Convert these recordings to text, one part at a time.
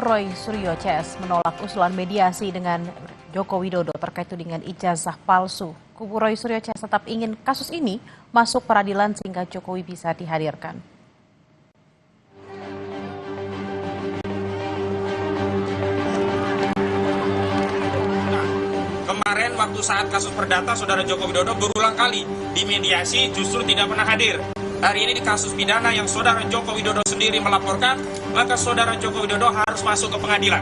Roy Suryo CS menolak usulan mediasi dengan Joko Widodo terkait tudingan ijazah palsu. Kubu Roy Suryo CS tetap ingin kasus ini masuk peradilan sehingga Jokowi bisa dihadirkan. Kemarin waktu saat kasus perdata, Saudara Joko Widodo berulang kali dimediasi justru tidak pernah hadir. Hari ini di kasus pidana yang Saudara Joko Widodo sendiri melaporkan, maka Saudara Joko Widodo harus masuk ke pengadilan.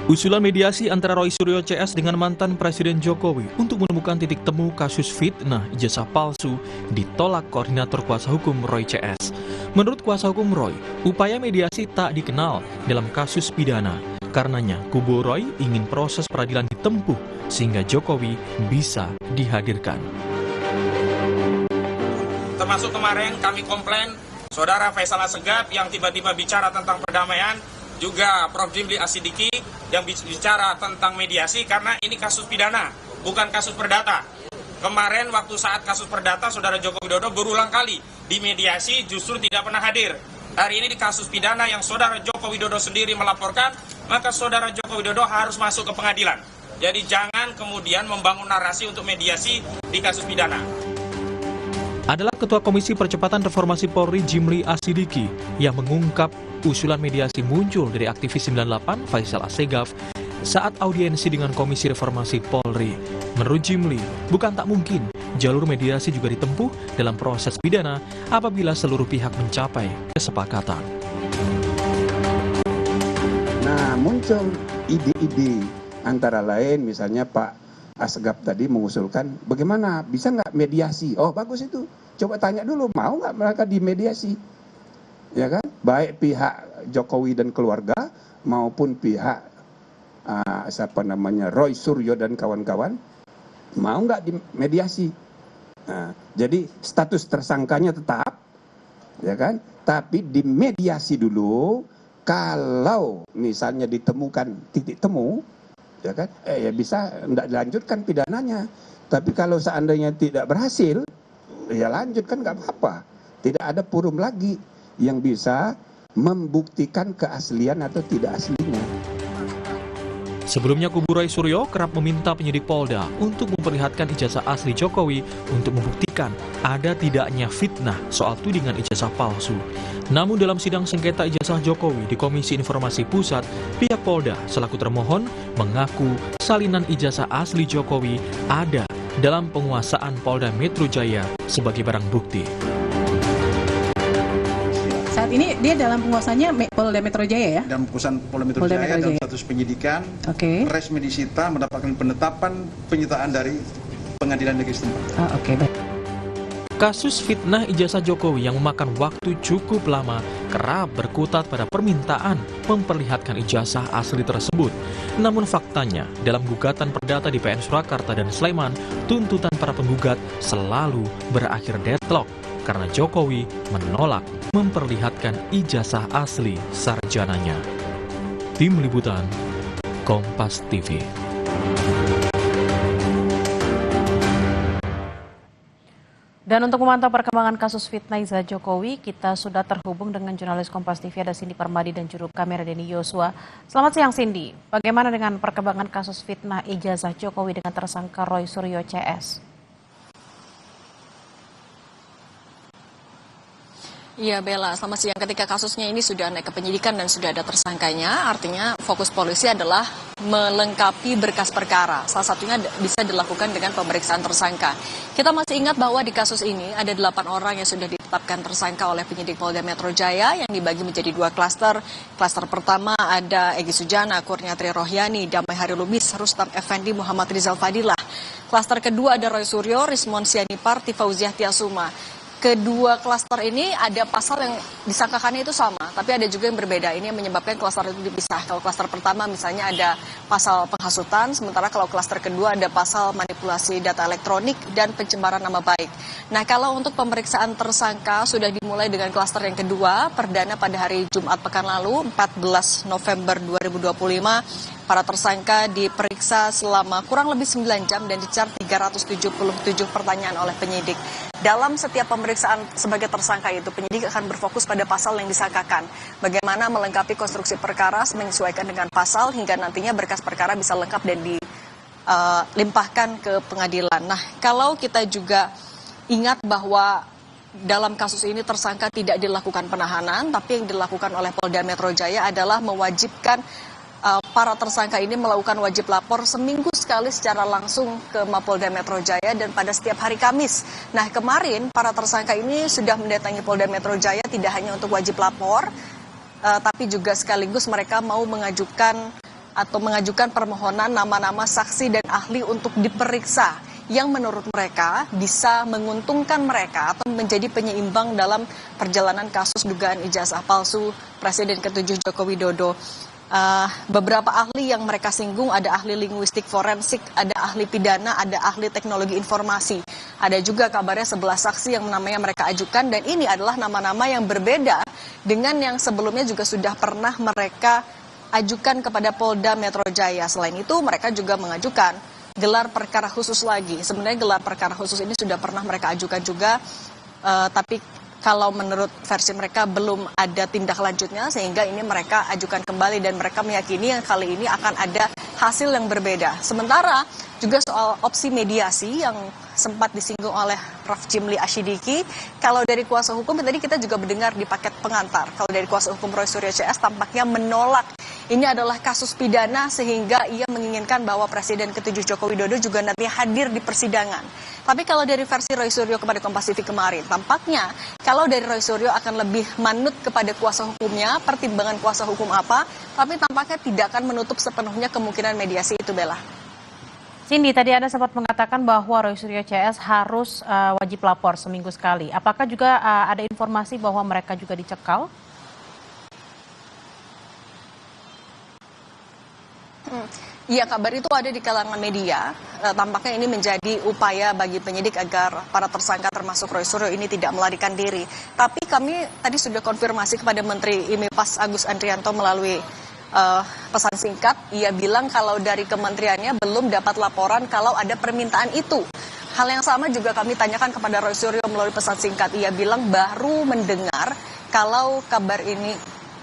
Usulan mediasi antara Roy Suryo CS dengan mantan Presiden Jokowi untuk menemukan titik temu kasus fitnah ijazah palsu ditolak koordinator kuasa hukum Roy CS. Menurut kuasa hukum Roy, upaya mediasi tak dikenal dalam kasus pidana. Karenanya, kubu Roy ingin proses peradilan ditempuh sehingga Jokowi bisa dihadirkan. Termasuk kemarin kami komplain Saudara Faisal Assegaf yang tiba-tiba bicara tentang perdamaian, juga Prof. Jimli Asidiki yang bicara tentang mediasi karena ini kasus pidana, bukan kasus perdata. Kemarin waktu saat kasus perdata, Saudara Joko Widodo berulang kali dimediasi justru tidak pernah hadir. Hari ini di kasus pidana yang Saudara Joko Widodo sendiri melaporkan, maka Saudara Joko Widodo harus masuk ke pengadilan. Jadi jangan kemudian membangun narasi untuk mediasi di kasus pidana. Adalah Ketua Komisi Percepatan Reformasi Polri Jimli Asidiki yang mengungkap usulan mediasi muncul dari aktivis 98 Faisal Assegaf saat audiensi dengan Komisi Reformasi Polri. Menurut Jimli, bukan tak mungkin jalur mediasi juga ditempuh dalam proses pidana apabila seluruh pihak mencapai kesepakatan. Nah, muncul ide-ide antara lain misalnya Pak Assegaf tadi mengusulkan bagaimana bisa nggak mediasi? Oh bagus itu, coba tanya dulu mau nggak mereka dimediasi, ya kan? Baik pihak Jokowi dan keluarga maupun pihak Roy Suryo dan kawan-kawan mau nggak dimediasi? Nah, jadi status tersangkanya tetap, ya kan? Tapi dimediasi dulu. Kalau misalnya ditemukan titik temu, ya kan, ya bisa tidak dilanjutkan pidananya. Tapi kalau seandainya tidak berhasil, ya lanjutkan nggak apa-apa. Tidak ada forum lagi yang bisa membuktikan keaslian atau tidak aslinya. Sebelumnya kubu Roy Suryo kerap meminta penyidik Polda untuk memperlihatkan ijazah asli Jokowi untuk membuktikan ada tidaknya fitnah soal tudingan ijazah palsu. Namun dalam sidang sengketa ijazah Jokowi di Komisi Informasi Pusat, pihak Polda selaku termohon mengaku salinan ijazah asli Jokowi ada dalam penguasaan Polda Metro Jaya sebagai barang bukti. Saat ini dia dalam penguasanya Polda Metro Jaya ya? Dalam penguasaan Polda Metro Jaya dalam status penyidikan, res medisita mendapatkan penetapan penyitaan dari pengadilan negeri setempat. Baik. Kasus fitnah ijazah Jokowi yang memakan waktu cukup lama kerap berkutat pada permintaan memperlihatkan ijazah asli tersebut. Namun faktanya, dalam gugatan perdata di PN Surakarta dan Sleman, tuntutan para penggugat selalu berakhir deadlock karena Jokowi menolak memperlihatkan ijazah asli sarjananya. Tim Liputan, Kompas TV. Dan untuk memantau perkembangan kasus fitnah ijazah Jokowi, kita sudah terhubung dengan jurnalis Kompas TV ada Cindy Permadi dan juru kamera Denny Yosua. Selamat siang Cindy, bagaimana dengan perkembangan kasus fitnah ijazah Jokowi dengan tersangka Roy Suryo CS? Iya Bella, selamat siang. Ketika kasusnya ini sudah naik ke penyidikan dan sudah ada tersangkanya, artinya fokus polisi adalah melengkapi berkas perkara. Salah satunya bisa dilakukan dengan pemeriksaan tersangka. Kita masih ingat bahwa di kasus ini ada 8 orang yang sudah ditetapkan tersangka oleh penyidik Polda Metro Jaya yang dibagi menjadi 2 klaster. Klaster pertama ada Egy Sujana, Kurniatri Rohyani, Damai Hari Lubis, Rustam Effendi, Muhammad Rizal Fadilah. Klaster kedua ada Roy Suryo, Rismon Sianipar, Tifauziah Tiasuma. Kedua klaster ini ada pasal yang disangkakannya itu sama, tapi ada juga yang berbeda. Ini yang menyebabkan klaster itu dipisah. Kalau klaster pertama misalnya ada pasal penghasutan, sementara kalau klaster kedua ada pasal manipulasi data elektronik dan pencemaran nama baik. Nah, kalau untuk pemeriksaan tersangka sudah dimulai dengan klaster yang kedua, perdana pada hari Jumat pekan lalu, 14 November 2025. Para tersangka diperiksa selama kurang lebih 9 jam dan dicar 377 pertanyaan oleh penyidik. dalam setiap pemeriksaan sebagai tersangka itu penyidik akan berfokus pada pasal yang disangkakan. Bagaimana melengkapi konstruksi perkara menyesuaikan dengan pasal hingga nantinya berkas perkara bisa lengkap dan dilimpahkan ke pengadilan. Nah, kalau kita juga ingat bahwa dalam kasus ini tersangka tidak dilakukan penahanan, tapi yang dilakukan oleh Polda Metro Jaya adalah mewajibkan para tersangka ini melakukan wajib lapor seminggu sekali secara langsung ke Mapolda Metro Jaya dan pada setiap hari Kamis. Nah, kemarin para tersangka ini sudah mendatangi Polda Metro Jaya tidak hanya untuk wajib lapor, tapi juga sekaligus mereka mau mengajukan permohonan nama-nama saksi dan ahli untuk diperiksa yang menurut mereka bisa menguntungkan mereka atau menjadi penyeimbang dalam perjalanan kasus dugaan ijazah palsu Presiden ke-7 Joko Widodo. Beberapa ahli yang mereka singgung, ada ahli linguistik forensik, ada ahli pidana, ada ahli teknologi informasi. Ada juga kabarnya 11 saksi yang namanya mereka ajukan, dan ini adalah nama-nama yang berbeda dengan yang sebelumnya juga sudah pernah mereka ajukan kepada Polda Metro Jaya. Selain itu mereka juga mengajukan gelar perkara khusus lagi. Sebenarnya gelar perkara khusus ini sudah pernah mereka ajukan juga, tapi kalau menurut versi mereka belum ada tindak lanjutnya, sehingga ini mereka ajukan kembali dan mereka meyakini yang kali ini akan ada hasil yang berbeda. Sementara juga soal opsi mediasi yang sempat disinggung oleh Prof. Jimli Asyidiki, kalau dari kuasa hukum tadi kita juga mendengar di paket pengantar, kalau dari kuasa hukum Roy Suryo CS tampaknya menolak ini adalah kasus pidana sehingga ia menginginkan bahwa Presiden ke-7 Joko Widodo juga nanti hadir di persidangan. Tapi kalau dari versi Roy Suryo kepada Kompas TV kemarin, tampaknya kalau dari Roy Suryo akan lebih manut kepada kuasa hukumnya, pertimbangan kuasa hukum apa, tapi tampaknya tidak akan menutup sepenuhnya kemungkinan mediasi itu, Bella. Cindy, tadi Anda sempat mengatakan bahwa Roy Suryo CS harus wajib lapor seminggu sekali. Apakah juga ada informasi bahwa mereka juga dicekal? Iya, kabar itu ada di kalangan media. Tampaknya ini menjadi upaya bagi penyidik agar para tersangka termasuk Roy Suryo ini tidak melarikan diri. Tapi kami tadi sudah konfirmasi kepada Menteri IMIPAS Agus Andrianto melalui pesan singkat. Ia bilang kalau dari kementeriannya belum dapat laporan kalau ada permintaan itu. Hal yang sama juga kami tanyakan kepada Roy Suryo melalui pesan singkat. Ia bilang baru mendengar kalau kabar ini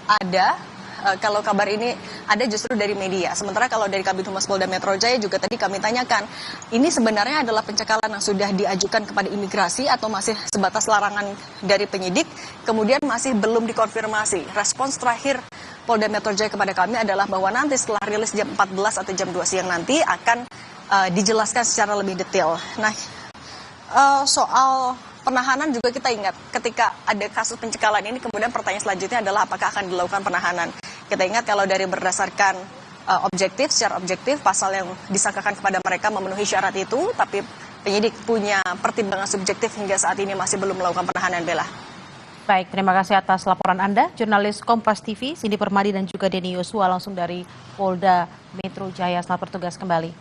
ada. Kalau kabar ini ada justru dari media. Sementara kalau dari Kabid Humas Polda Metro Jaya juga tadi kami tanyakan, ini sebenarnya adalah pencekalan yang sudah diajukan kepada imigrasi atau masih sebatas larangan dari penyidik, kemudian masih belum dikonfirmasi. Respons terakhir Polda Metro Jaya kepada kami adalah bahwa nanti setelah rilis jam 14 atau jam 2 siang nanti akan dijelaskan secara lebih detail. Nah, soal penahanan juga kita ingat ketika ada kasus pencekalan ini, kemudian pertanyaan selanjutnya adalah apakah akan dilakukan penahanan. Kita ingat kalau dari berdasarkan secara objektif pasal yang disangkakan kepada mereka memenuhi syarat itu, tapi penyidik punya pertimbangan subjektif hingga saat ini masih belum melakukan penahanan, Bella. Baik, terima kasih atas laporan Anda, jurnalis Kompas TV, Cindy Permadi dan juga Denny Yosua langsung dari Polda Metro Jaya. Selamat bertugas kembali.